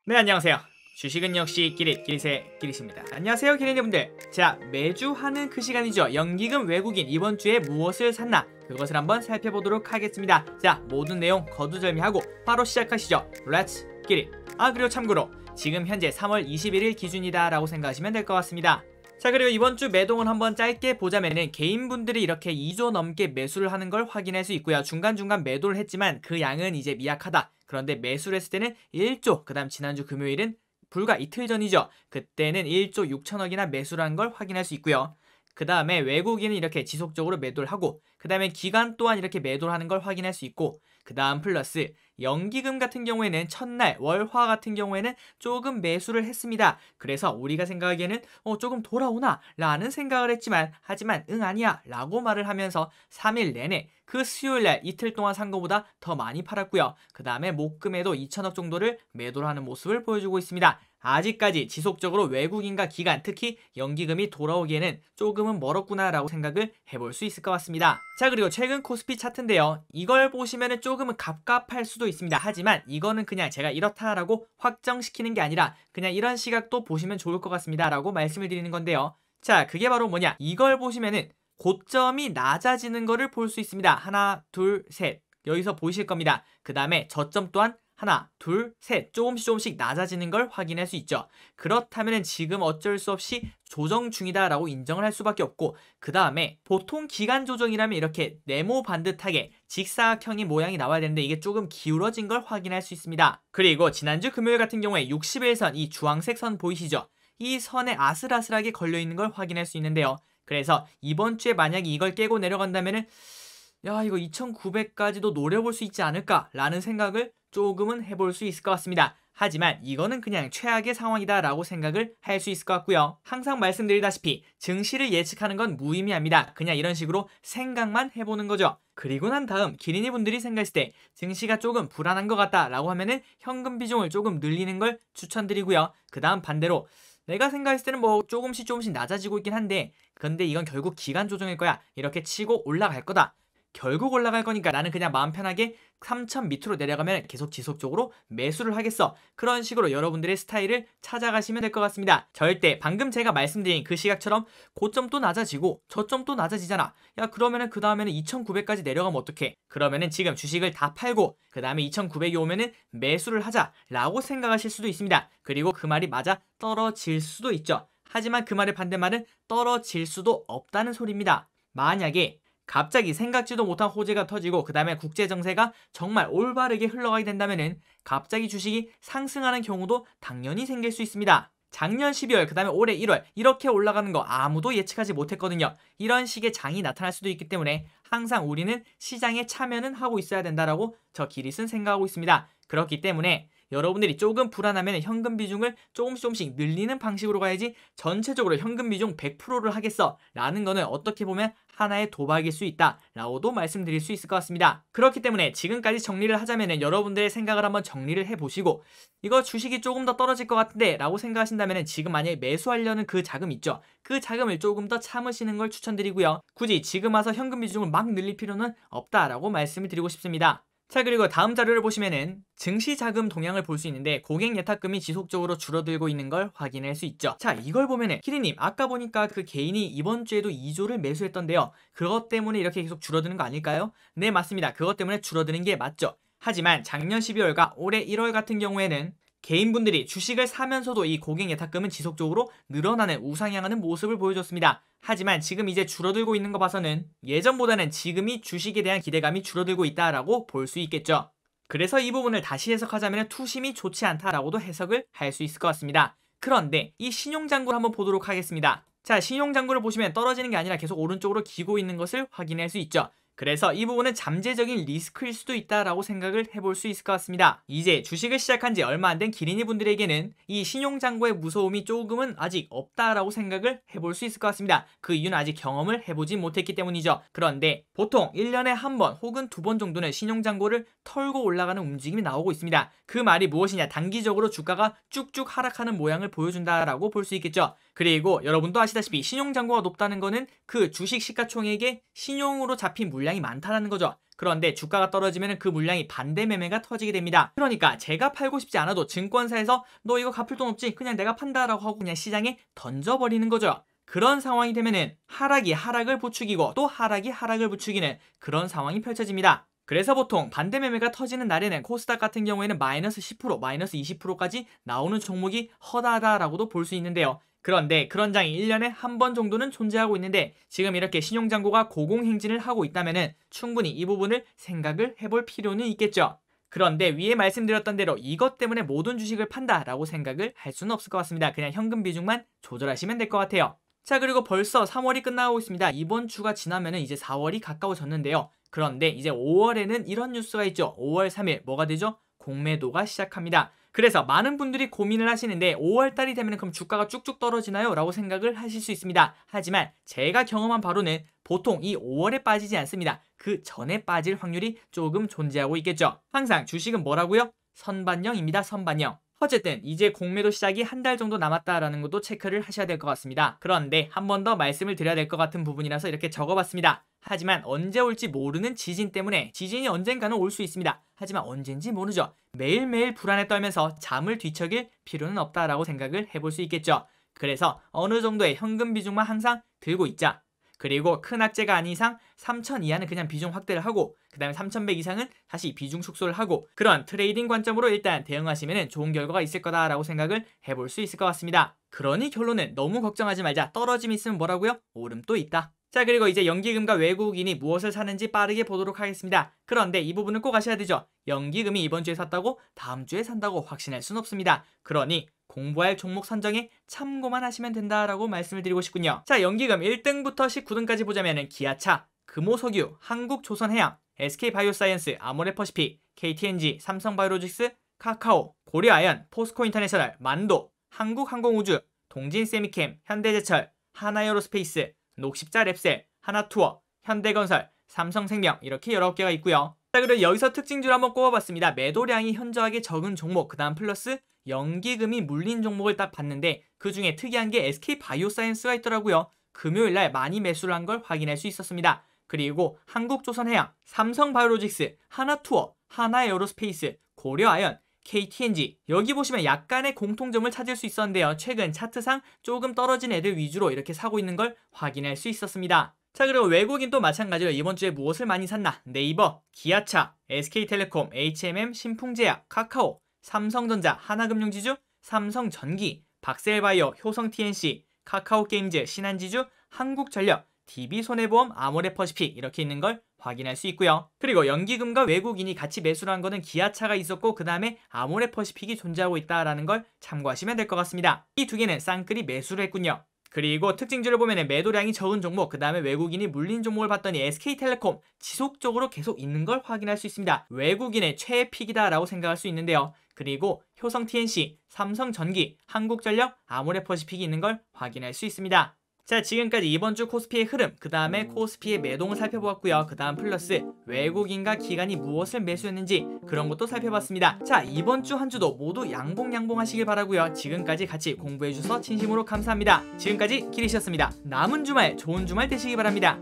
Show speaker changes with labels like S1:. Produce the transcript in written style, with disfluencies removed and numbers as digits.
S1: 네, 안녕하세요. 주식은 역시 끼릿끼릿의 끼릿입니다. 안녕하세요, 기린이분들. 자, 매주 하는 그 시간이죠. 연기금 외국인 이번 주에 무엇을 샀나? 그것을 한번 살펴보도록 하겠습니다. 자, 모든 내용 거두절미하고 바로 시작하시죠. 렛츠 끼릿. 그리고 참고로 지금 현재 3월 21일 기준이다 라고 생각하시면 될 것 같습니다. 자, 그리고 이번 주 매동을 한번 짧게 보자면은 개인분들이 이렇게 2조 넘게 매수를 하는 걸 확인할 수 있고요. 중간중간 매도를 했지만 그 양은 이제 미약하다. 그런데 매수를 했을 때는 1조, 그 다음 지난주 금요일은 불과 이틀 전이죠. 그때는 1조 6천억이나 매수를 한 걸 확인할 수 있고요. 그 다음에 외국인은 이렇게 지속적으로 매도를 하고, 그 다음에 기관 또한 이렇게 매도를 하는 걸 확인할 수 있고, 그 다음 플러스 연기금 같은 경우에는 첫날 월화 같은 경우에는 조금 매수를 했습니다. 그래서 우리가 생각하기에는 조금 돌아오나 라는 생각을 했지만, 하지만 응 아니야 라고 말을 하면서 3일 내내 그 수요일날 이틀 동안 산 거보다 더 많이 팔았고요. 그 다음에 목금에도 2천억 정도를 매도를 하는 모습을 보여주고 있습니다. 아직까지 지속적으로 외국인과 기관, 특히 연기금이 돌아오기에는 조금은 멀었구나 라고 생각을 해볼 수 있을 것 같습니다. 자, 그리고 최근 코스피 차트인데요. 이걸 보시면은 조금은 갑갑할 수도 있습니다. 하지만 이거는 그냥 제가 이렇다라고 확정시키는 게 아니라 그냥 이런 시각도 보시면 좋을 것 같습니다 라고 말씀을 드리는 건데요. 자, 그게 바로 뭐냐, 이걸 보시면은 고점이 낮아지는 거를 볼 수 있습니다. 하나, 둘, 셋. 여기서 보이실 겁니다. 그 다음에 저점 또한 하나, 둘, 셋 조금씩 낮아지는 걸 확인할 수 있죠. 그렇다면 지금 어쩔 수 없이 조정 중이다라고 인정을 할 수밖에 없고, 그 다음에 보통 기간 조정이라면 이렇게 네모 반듯하게 직사각형의 모양이 나와야 되는데 이게 조금 기울어진 걸 확인할 수 있습니다. 그리고 지난주 금요일 같은 경우에 60일선, 이 주황색 선 보이시죠? 이 선에 아슬아슬하게 걸려있는 걸 확인할 수 있는데요. 그래서 이번 주에 만약에 이걸 깨고 내려간다면은 야, 이거 2900까지도 노려볼 수 있지 않을까 라는 생각을 조금은 해볼 수 있을 것 같습니다. 하지만 이거는 그냥 최악의 상황이다 라고 생각을 할 수 있을 것 같고요. 항상 말씀드리다시피 증시를 예측하는 건 무의미합니다. 그냥 이런 식으로 생각만 해보는 거죠. 그리고 난 다음 기린이 분들이 생각했을 때 증시가 조금 불안한 것 같다 라고 하면은 현금 비중을 조금 늘리는 걸 추천드리고요. 그 다음 반대로 내가 생각했을 때는 뭐 조금씩 낮아지고 있긴 한데, 근데 이건 결국 기간 조정일 거야, 이렇게 치고 올라갈 거다, 결국 올라갈 거니까 나는 그냥 마음 편하게 3천 밑으로 내려가면 계속 지속적으로 매수를 하겠어, 그런 식으로 여러분들의 스타일을 찾아가시면 될 것 같습니다. 절대 방금 제가 말씀드린 그 시각처럼 고점도 낮아지고 저점도 낮아지잖아, 야 그러면은 그 다음에는 2,900까지 내려가면 어떡해, 그러면은 지금 주식을 다 팔고 그 다음에 2,900이 오면은 매수를 하자 라고 생각하실 수도 있습니다. 그리고 그 말이 맞아 떨어질 수도 있죠. 하지만 그 말의 반대말은 떨어질 수도 없다는 소리입니다. 만약에 갑자기 생각지도 못한 호재가 터지고 그 다음에 국제정세가 정말 올바르게 흘러가게 된다면은 갑자기 주식이 상승하는 경우도 당연히 생길 수 있습니다. 작년 12월 그 다음에 올해 1월 이렇게 올라가는 거 아무도 예측하지 못했거든요. 이런 식의 장이 나타날 수도 있기 때문에 항상 우리는 시장에 참여는 하고 있어야 된다라고 저 기릿은 생각하고 있습니다. 그렇기 때문에 여러분들이 조금 불안하면 현금 비중을 조금씩 늘리는 방식으로 가야지, 전체적으로 현금 비중 100%를 하겠어 라는 거는 어떻게 보면 하나의 도박일 수 있다 라고도 말씀드릴 수 있을 것 같습니다. 그렇기 때문에 지금까지 정리를 하자면 여러분들의 생각을 한번 정리를 해보시고, 이거 주식이 조금 더 떨어질 것 같은데 라고 생각하신다면 지금 만약에 매수하려는 그 자금 있죠, 그 자금을 조금 더 참으시는 걸 추천드리고요. 굳이 지금 와서 현금 비중을 막 늘릴 필요는 없다라고 말씀을 드리고 싶습니다. 자, 그리고 다음 자료를 보시면은 증시 자금 동향을 볼 수 있는데 고객 예탁금이 지속적으로 줄어들고 있는 걸 확인할 수 있죠. 자, 이걸 보면은 키리님 아까 보니까 그 개인이 이번 주에도 2조를 매수했던데요, 그것 때문에 이렇게 계속 줄어드는 거 아닐까요? 네, 맞습니다. 그것 때문에 줄어드는 게 맞죠. 하지만 작년 12월과 올해 1월 같은 경우에는 개인분들이 주식을 사면서도 이 고객 예탁금은 지속적으로 늘어나는, 우상향하는 모습을 보여줬습니다. 하지만 지금 이제 줄어들고 있는 거 봐서는 예전보다는 지금이 주식에 대한 기대감이 줄어들고 있다라고 볼 수 있겠죠. 그래서 이 부분을 다시 해석하자면 투심이 좋지 않다라고도 해석을 할 수 있을 것 같습니다. 그런데 이 신용장구를 한번 보도록 하겠습니다. 자, 신용장구를 보시면 떨어지는 게 아니라 계속 오른쪽으로 기고 있는 것을 확인할 수 있죠. 그래서 이 부분은 잠재적인 리스크일 수도 있다라고 생각을 해볼 수 있을 것 같습니다. 이제 주식을 시작한 지 얼마 안 된 기린이 분들에게는 이 신용장고의 무서움이 조금은 아직 없다라고 생각을 해볼 수 있을 것 같습니다. 그 이유는 아직 경험을 해보지 못했기 때문이죠. 그런데 보통 1년에 한 번 혹은 2번 정도는 신용장고를 털고 올라가는 움직임이 나오고 있습니다. 그 말이 무엇이냐, 단기적으로 주가가 쭉쭉 하락하는 모양을 보여준다라고 볼 수 있겠죠. 그리고 여러분도 아시다시피 신용장고가 높다는 거는 그 주식 시가총액에 신용으로 잡힌 물량 물량이 많다라는 거죠. 그런데 주가가 떨어지면 그 물량이 반대 매매가 터지게 됩니다. 그러니까 제가 팔고 싶지 않아도 증권사에서 너 이거 갚을 돈 없지? 그냥 내가 판다라고 하고 그냥 시장에 던져버리는 거죠. 그런 상황이 되면은 하락이 하락을 부추기고 또 하락이 하락을 부추기는 그런 상황이 펼쳐집니다. 그래서 보통 반대 매매가 터지는 날에는 코스닥 같은 경우에는 마이너스 10%, 마이너스 20%까지 나오는 종목이 허다하다라고도 볼 수 있는데요. 그런데 그런 장이 1년에 한 번 정도는 존재하고 있는데 지금 이렇게 신용장고가 고공행진을 하고 있다면 충분히 이 부분을 생각을 해볼 필요는 있겠죠. 그런데 위에 말씀드렸던 대로 이것 때문에 모든 주식을 판다라고 생각을 할 수는 없을 것 같습니다. 그냥 현금 비중만 조절하시면 될 것 같아요. 자, 그리고 벌써 3월이 끝나고 있습니다. 이번 주가 지나면 이제 4월이 가까워졌는데요. 그런데 이제 5월에는 이런 뉴스가 있죠. 5월 3일 뭐가 되죠? 공매도가 시작합니다. 그래서 많은 분들이 고민을 하시는데 5월달이 되면 그럼 주가가 쭉쭉 떨어지나요? 라고 생각을 하실 수 있습니다. 하지만 제가 경험한 바로는 보통 이 5월에 빠지지 않습니다. 그 전에 빠질 확률이 조금 존재하고 있겠죠. 항상 주식은 뭐라고요? 선반영입니다. 선반영. 어쨌든 이제 공매도 시작이 한 달 정도 남았다라는 것도 체크를 하셔야 될 것 같습니다. 그런데 한 번 더 말씀을 드려야 될 것 같은 부분이라서 이렇게 적어봤습니다. 하지만 언제 올지 모르는 지진 때문에 지진이 언젠가는 올 수 있습니다. 하지만 언젠지 모르죠. 매일매일 불안에 떨면서 잠을 뒤척일 필요는 없다라고 생각을 해볼 수 있겠죠. 그래서 어느 정도의 현금 비중만 항상 들고 있자. 그리고 큰 악재가 아닌 이상 3,000 이하는 그냥 비중 확대를 하고 그 다음에 3,100 이상은 다시 비중 축소를 하고 그런 트레이딩 관점으로 일단 대응하시면 좋은 결과가 있을 거다라고 생각을 해볼 수 있을 것 같습니다. 그러니 결론은 너무 걱정하지 말자. 떨어짐이 있으면 뭐라고요? 오름도 있다. 자, 그리고 이제 연기금과 외국인이 무엇을 사는지 빠르게 보도록 하겠습니다. 그런데 이 부분은 꼭 아셔야 되죠. 연기금이 이번 주에 샀다고 다음 주에 산다고 확신할 수는 없습니다. 그러니 공부할 종목 선정에 참고만 하시면 된다라고 말씀을 드리고 싶군요. 자, 연기금 1등부터 19등까지 보자면 기아차, 금호석유, 한국조선해양, SK바이오사이언스, 아모레퍼시픽, KTNG, 삼성바이오로직스, 카카오, 고려아연, 포스코인터내셔널, 만도, 한국항공우주, 동진세미캠, 현대제철, 하나에어로스페이스, 녹십자랩셀, 하나투어, 현대건설, 삼성생명 이렇게 19개가 있고요. 자, 그리고 여기서 특징주를 한번 꼽아봤습니다. 매도량이 현저하게 적은 종목, 그 다음 플러스 연기금이 물린 종목을 딱 봤는데 그 중에 특이한 게 SK바이오사이언스가 있더라고요. 금요일날 많이 매수를 한 걸 확인할 수 있었습니다. 그리고 한국조선해양, 삼성바이오로직스, 하나투어, 하나에어로스페이스, 고려아연, KTNG 여기 보시면 약간의 공통점을 찾을 수 있었는데요. 최근 차트상 조금 떨어진 애들 위주로 이렇게 사고 있는 걸 확인할 수 있었습니다. 자, 그리고 외국인도 마찬가지로 이번 주에 무엇을 많이 샀나? 네이버, 기아차, SK텔레콤, HMM, 신풍제약, 카카오, 삼성전자, 하나금융지주, 삼성전기, 박셀바이오, 효성TNC, 카카오게임즈, 신한지주, 한국전력, DB손해보험, 아모레퍼시픽 이렇게 있는 걸 확인할 수 있고요. 그리고 연기금과 외국인이 같이 매수를 한 거는 기아차가 있었고 그 다음에 아모레퍼시픽이 존재하고 있다라는 걸 참고하시면 될 것 같습니다. 이 두 개는 쌍끌이 매수를 했군요. 그리고 특징주를 보면 매도량이 적은 종목, 그 다음에 외국인이 물린 종목을 봤더니 SK텔레콤 지속적으로 계속 있는 걸 확인할 수 있습니다. 외국인의 최애픽이다라고 생각할 수 있는데요. 그리고 효성TNC, 삼성전기, 한국전력, 아모레퍼시픽이 있는 걸 확인할 수 있습니다. 자, 지금까지 이번 주 코스피의 흐름, 그 다음에 코스피의 매동을 살펴보았고요. 그 다음 플러스 외국인과 기관이 무엇을 매수했는지 그런 것도 살펴봤습니다. 자, 이번 주 한 주도 모두 양봉 하시길 바라고요. 지금까지 같이 공부해주셔서 진심으로 감사합니다. 지금까지 기리셨습니다. 남은 주말 좋은 주말 되시기 바랍니다.